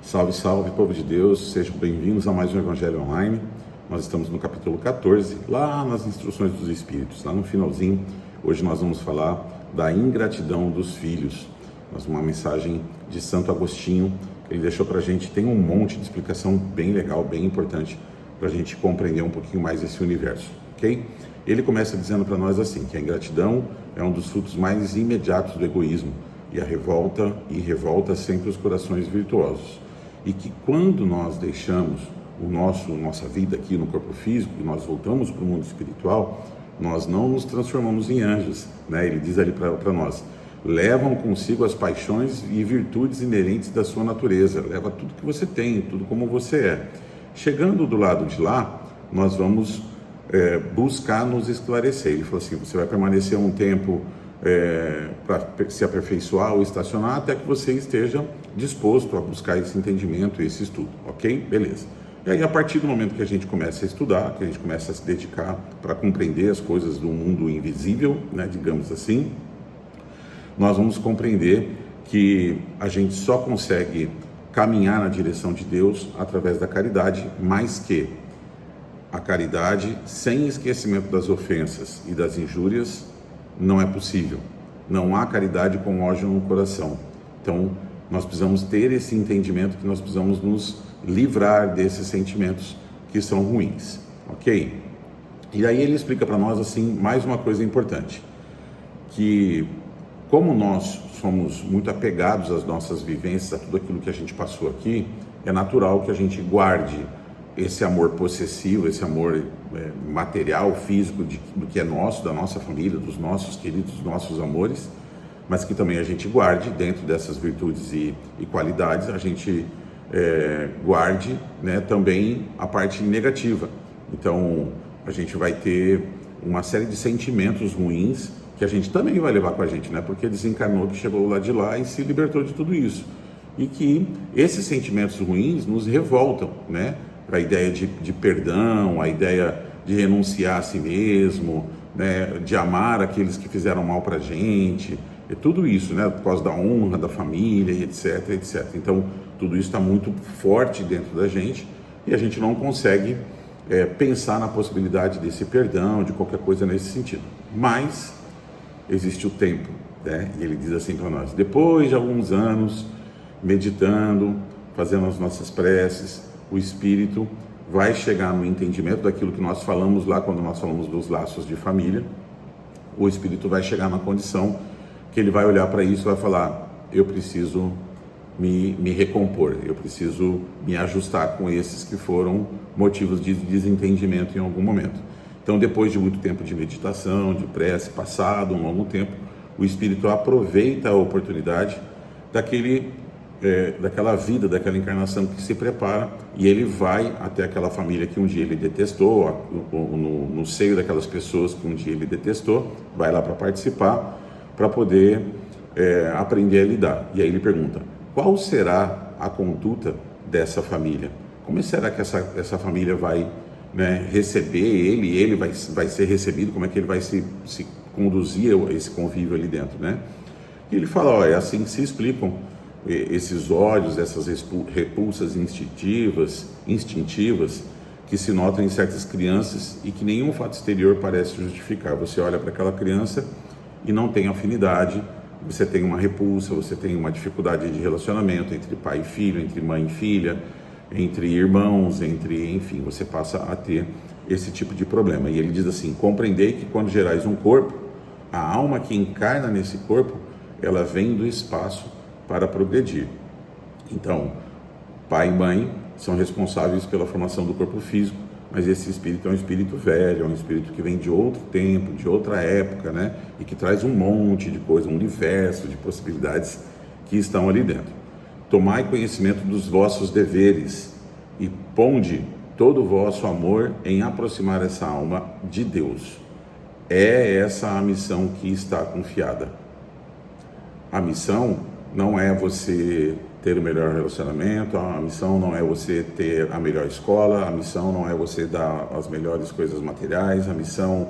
Salve, salve, povo de Deus, sejam bem-vindos a mais um Evangelho Online. Nós estamos no capítulo 14, lá nas instruções dos Espíritos, lá no finalzinho. Hoje nós vamos falar da ingratidão dos filhos. Uma mensagem de Santo Agostinho, que ele deixou para a gente, tem um monte de explicação bem legal, bem importante, para a gente compreender um pouquinho mais esse universo, ok? Ele começa dizendo para nós assim, que a ingratidão é um dos frutos mais imediatos do egoísmo, e revolta sempre os corações virtuosos. E que quando nós deixamos nossa vida aqui no corpo físico e nós voltamos para o mundo espiritual, nós não nos transformamos em anjos, né? Ele diz ali para nós, levam consigo as paixões e virtudes inerentes da sua natureza, leva tudo que você tem, tudo como você é. Chegando do lado de lá, nós vamos buscar nos esclarecer. Ele falou assim, você vai permanecer um tempo para se aperfeiçoar ou estacionar até que você esteja disposto a buscar esse entendimento e esse estudo, ok? Beleza. E aí, a partir do momento que a gente começa a estudar, que a gente começa a se dedicar para compreender as coisas do mundo invisível, né, digamos assim, nós vamos compreender que a gente só consegue caminhar na direção de Deus através da caridade, mais que a caridade sem esquecimento das ofensas e das injúrias não é possível. Não há caridade com ódio no coração. Então, nós precisamos ter esse entendimento que nós precisamos nos livrar desses sentimentos que são ruins, ok? E aí ele explica para nós, assim, mais uma coisa importante, que como nós somos muito apegados às nossas vivências, a tudo aquilo que a gente passou aqui, é natural que a gente guarde esse amor possessivo, esse amor material, físico, do que é nosso, da nossa família, dos nossos queridos, dos nossos amores, mas que também a gente guarde, dentro dessas virtudes e qualidades, a gente guarde, né, também a parte negativa. Então, a gente vai ter uma série de sentimentos ruins que a gente também vai levar com a gente, né, porque desencarnou, que chegou lá de lá e se libertou de tudo isso. E que esses sentimentos ruins nos revoltam, né, para a ideia de perdão, a ideia de renunciar a si mesmo, né, de amar aqueles que fizeram mal para a gente, e tudo isso, né, por causa da honra, da família, etc, etc. Então, tudo isso está muito forte dentro da gente e a gente não consegue pensar na possibilidade desse perdão, de qualquer coisa nesse sentido. Mas existe o tempo, né? E ele diz assim para nós, depois de alguns anos meditando, fazendo as nossas preces, o Espírito vai chegar no entendimento daquilo que nós falamos lá, quando nós falamos dos laços de família. O Espírito vai chegar na condição que ele vai olhar para isso e vai falar, eu preciso me recompor, eu preciso me ajustar com esses que foram motivos de desentendimento em algum momento. Então, depois de muito tempo de meditação, de prece, passado um longo tempo, o Espírito aproveita a oportunidade daquela vida, daquela encarnação que se prepara, e ele vai até aquela família que um dia ele detestou, no seio daquelas pessoas que um dia ele detestou, vai lá para participar, para poder aprender a lidar. E aí ele pergunta, qual será a conduta dessa família? Como será que essa família vai, né, receber ele vai ser recebido? Como é que ele vai se conduzir esse convívio ali dentro, né? E ele fala, é assim que se explicam esses ódios, essas repulsas instintivas que se notam em certas crianças e que nenhum fato exterior parece justificar. Você olha para aquela criança e não tem afinidade, você tem uma repulsa, você tem uma dificuldade de relacionamento entre pai e filho, entre mãe e filha, entre irmãos, enfim, você passa a ter esse tipo de problema. E ele diz assim, compreendei que quando gerais um corpo, a alma que encarna nesse corpo, ela vem do espaço para progredir. Então, pai e mãe são responsáveis pela formação do corpo físico, mas esse espírito é um espírito velho, é um espírito que vem de outro tempo, de outra época, né? E que traz um monte de coisa, um universo de possibilidades que estão ali dentro. Tomai conhecimento dos vossos deveres e ponde todo o vosso amor em aproximar essa alma de Deus. É essa a missão que está confiada. A missão não é você ter o melhor relacionamento, a missão não é você ter a melhor escola, a missão não é você dar as melhores coisas materiais, a missão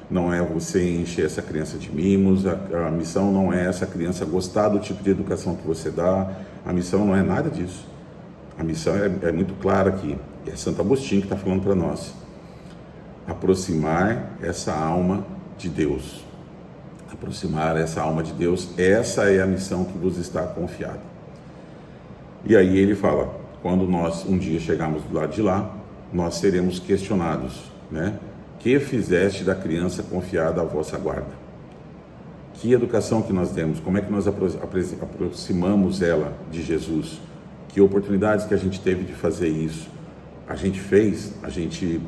não é você encher essa criança de mimos, a missão não é essa criança gostar do tipo de educação que você dá, a missão não é nada disso. A missão é muito clara aqui, é Santo Agostinho que está falando para nós. Aproximar essa alma de Deus. Aproximar essa alma de Deus, essa é a missão que vos está confiada. E aí ele fala, quando nós um dia chegarmos do lado de lá, nós seremos questionados, né? Que fizeste da criança confiada à vossa guarda? Que educação que nós demos? Como é que nós aproximamos ela de Jesus? Que oportunidades que a gente teve de fazer isso? A gente fez? A gente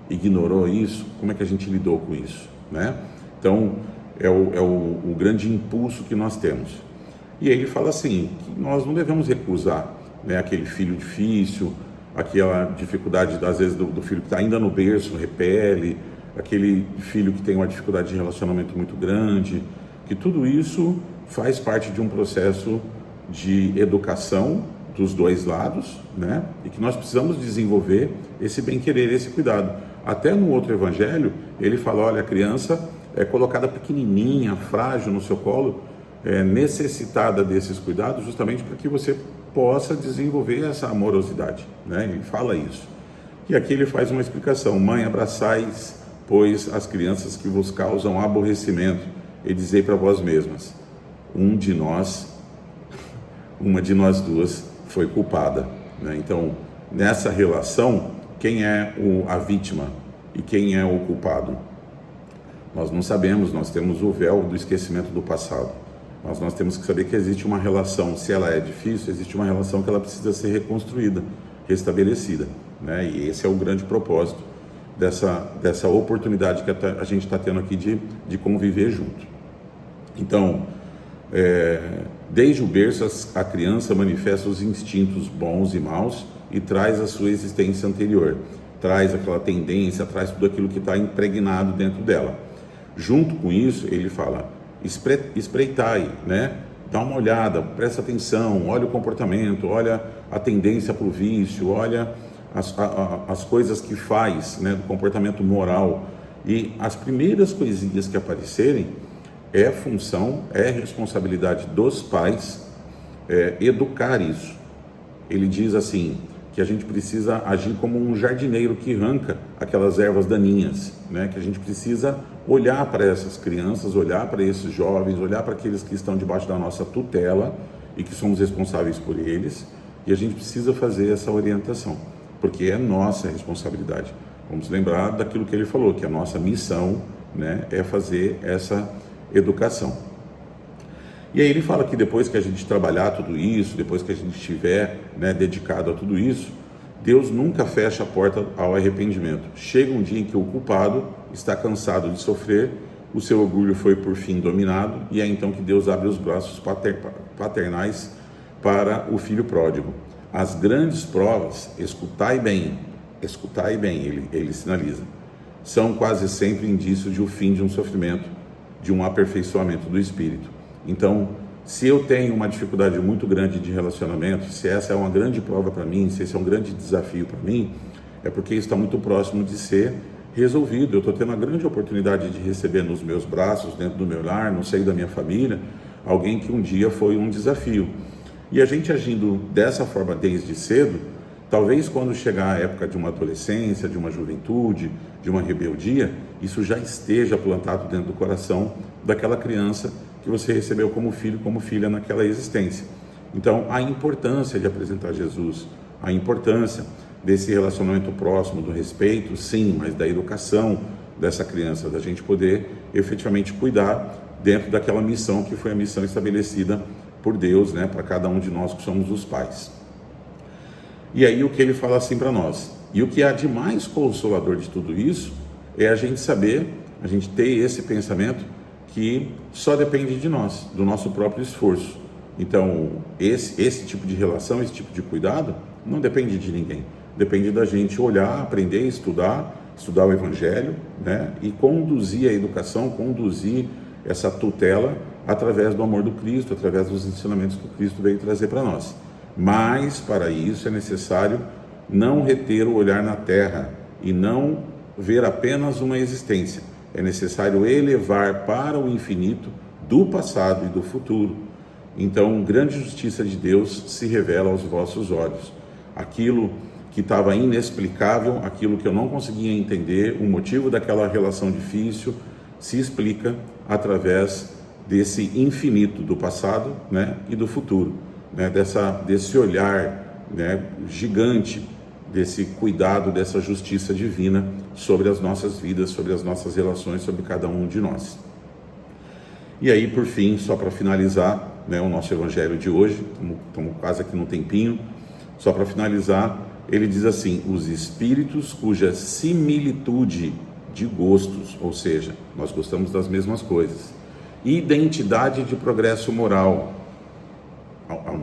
ignorou isso? Como é que a gente lidou com isso, né? Então, é o grande impulso que nós temos. E aí ele fala assim, que nós não devemos recusar, né, aquele filho difícil, aquela dificuldade, às vezes, do filho que está ainda no berço, repele, aquele filho que tem uma dificuldade de relacionamento muito grande, que tudo isso faz parte de um processo de educação dos dois lados, né? E que nós precisamos desenvolver esse bem-querer, esse cuidado. Até no outro evangelho, ele fala, olha, a criança é colocada pequenininha, frágil no seu colo, necessitada desses cuidados, justamente para que você possa desenvolver essa amorosidade, né? Ele fala isso. E aqui ele faz uma explicação, mãe, abraçais, pois, as crianças que vos causam aborrecimento, e dizei para vós mesmas, uma de nós duas foi culpada, né? Então, nessa relação, quem é a vítima e quem é o culpado? Nós não sabemos, nós temos o véu do esquecimento do passado. Mas nós temos que saber que existe uma relação, se ela é difícil, existe uma relação que ela precisa ser reconstruída, restabelecida, né? E esse é o grande propósito dessa oportunidade que a gente está tendo aqui de conviver junto. Então, desde o berço, a criança manifesta os instintos bons e maus e traz a sua existência anterior, traz aquela tendência, traz tudo aquilo que está impregnado dentro dela. Junto com isso, ele fala, espreitai, né? Dá uma olhada, presta atenção, olha o comportamento, olha a tendência para o vício, olha as coisas que faz, né, do comportamento moral. E as primeiras coisinhas que aparecerem, é função, é responsabilidade dos pais educar isso. Ele diz assim, que a gente precisa agir como um jardineiro que arranca aquelas ervas daninhas, né? Que a gente precisa olhar para essas crianças, olhar para esses jovens, olhar para aqueles que estão debaixo da nossa tutela e que somos responsáveis por eles, e a gente precisa fazer essa orientação, porque é nossa responsabilidade. Vamos lembrar daquilo que ele falou, que a nossa missão, né, é fazer essa educação. E aí ele fala que depois que a gente trabalhar tudo isso, depois que a gente estiver, né, dedicado a tudo isso, Deus nunca fecha a porta ao arrependimento. Chega um dia em que o culpado está cansado de sofrer, o seu orgulho foi por fim dominado, e é então que Deus abre os braços paternais para o filho pródigo. As grandes provas, escutai bem, ele sinaliza, são quase sempre indícios de o fim de um sofrimento, de um aperfeiçoamento do espírito. Então, se eu tenho uma dificuldade muito grande de relacionamento, se essa é uma grande prova para mim, se esse é um grande desafio para mim, é porque isso está muito próximo de ser resolvido. Eu estou tendo uma grande oportunidade de receber nos meus braços, dentro do meu lar, no seio da minha família, alguém que um dia foi um desafio. E a gente agindo dessa forma desde cedo, talvez quando chegar a época de uma adolescência, de uma juventude, de uma rebeldia, isso já esteja plantado dentro do coração daquela criança que você recebeu como filho, como filha naquela existência. Então, a importância de apresentar Jesus, a importância desse relacionamento próximo, do respeito, sim, mas da educação dessa criança, da gente poder efetivamente cuidar dentro daquela missão que foi a missão estabelecida por Deus, né, para cada um de nós que somos os pais. E aí o que ele fala assim para nós, e o que há de mais consolador de tudo isso, é a gente saber, a gente ter esse pensamento que só depende de nós, do nosso próprio esforço. Então, esse tipo de relação, esse tipo de cuidado, não depende de ninguém. Depende da gente olhar, aprender, estudar o Evangelho, né? E conduzir a educação, conduzir essa tutela através do amor do Cristo, através dos ensinamentos que o Cristo veio trazer para nós. Mas, para isso, é necessário não reter o olhar na terra e não ver apenas uma existência. É necessário elevar para o infinito do passado e do futuro. Então, grande justiça de Deus se revela aos vossos olhos. aquilo que estava inexplicável, aquilo que eu não conseguia entender, o motivo daquela relação difícil, se explica através desse infinito do passado, né, e do futuro, né, desse olhar, né, gigante, desse cuidado, dessa justiça divina sobre as nossas vidas, sobre as nossas relações, sobre cada um de nós. E aí, por fim, só para finalizar, né, o nosso evangelho de hoje, estamos quase aqui no tempinho, só para finalizar, ele diz assim: os espíritos cuja similitude de gostos, ou seja, nós gostamos das mesmas coisas, identidade de progresso moral,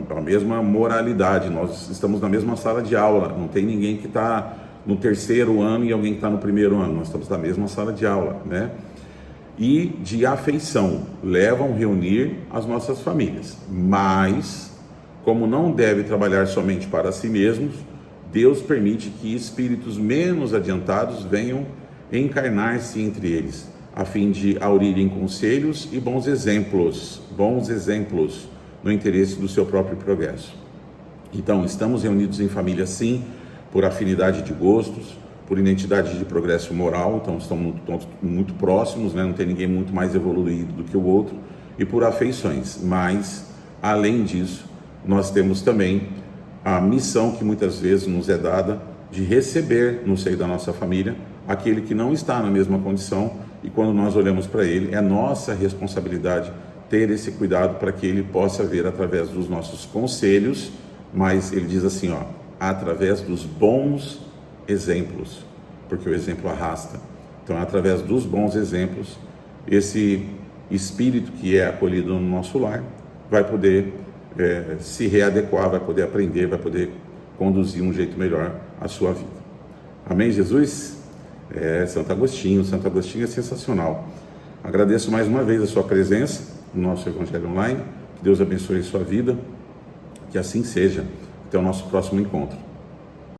a mesma moralidade, nós estamos na mesma sala de aula, não tem ninguém que está no terceiro ano e alguém que está no primeiro ano, nós estamos na mesma sala de aula, né? E de afeição, levam a reunir as nossas famílias, mas, como não deve trabalhar somente para si mesmos, Deus permite que espíritos menos adiantados venham encarnar-se entre eles, a fim de aurirem conselhos e bons exemplos no interesse do seu próprio progresso. Então, estamos reunidos em família sim, por afinidade de gostos, por identidade de progresso moral, então estamos muito próximos, né? Não tem ninguém muito mais evoluído do que o outro, e por afeições, mas, além disso, nós temos também a missão que muitas vezes nos é dada de receber no seio da nossa família aquele que não está na mesma condição, e quando nós olhamos para ele, é nossa responsabilidade ter esse cuidado para que ele possa ver através dos nossos conselhos, mas ele diz assim, através dos bons exemplos, porque o exemplo arrasta. Então, através dos bons exemplos, esse espírito que é acolhido no nosso lar vai poder se readequar, vai poder aprender, vai poder conduzir um jeito melhor a sua vida. Amém, Jesus? Santo Agostinho é sensacional. Agradeço mais uma vez a sua presença no nosso Evangelho Online. Que Deus abençoe a sua vida, que assim seja. Até o nosso próximo encontro.